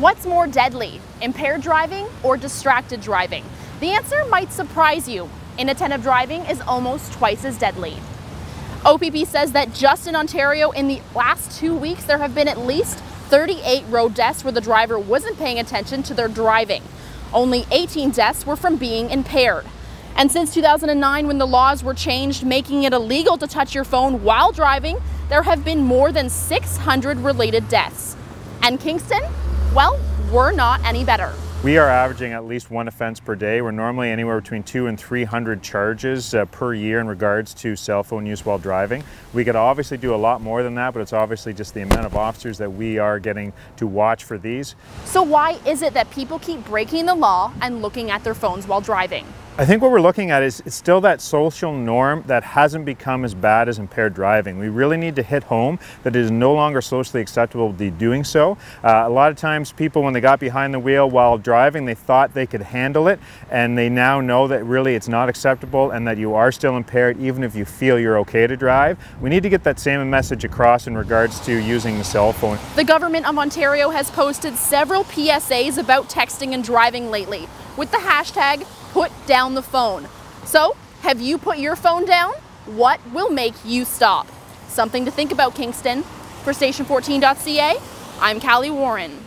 What's more deadly, impaired driving or distracted driving? The answer might surprise you. Inattentive driving is almost twice as deadly. OPP says that just in Ontario in the last 2 weeks, there have been at least 38 road deaths where the driver wasn't paying attention to their driving. Only 18 deaths were from being impaired. And since 2009, when the laws were changed, making it illegal to touch your phone while driving, there have been more than 600 related deaths. And Kingston? Well, we're not any better. We are averaging at least one offense per day. We're normally anywhere between 200 and 300 charges per year in regards to cell phone use while driving. We could obviously do a lot more than that, but it's obviously just the amount of officers that we are getting to watch for these. So why is it that people keep breaking the law and looking at their phones while driving? I think what we're looking at is it's still that social norm that hasn't become as bad as impaired driving. We really need to hit home that it is no longer socially acceptable to be doing so. A lot of times people, when they got behind the wheel while driving, they thought they could handle it, and they now know that really it's not acceptable and that you are still impaired even if you feel you're okay to drive. We need to get that same message across in regards to using the cell phone. The Government of Ontario has posted several PSAs about texting and driving lately with the hashtag put down the phone. So, have you put your phone down? What will make you stop? Something to think about, Kingston. For Station14.ca, I'm Callie Warren.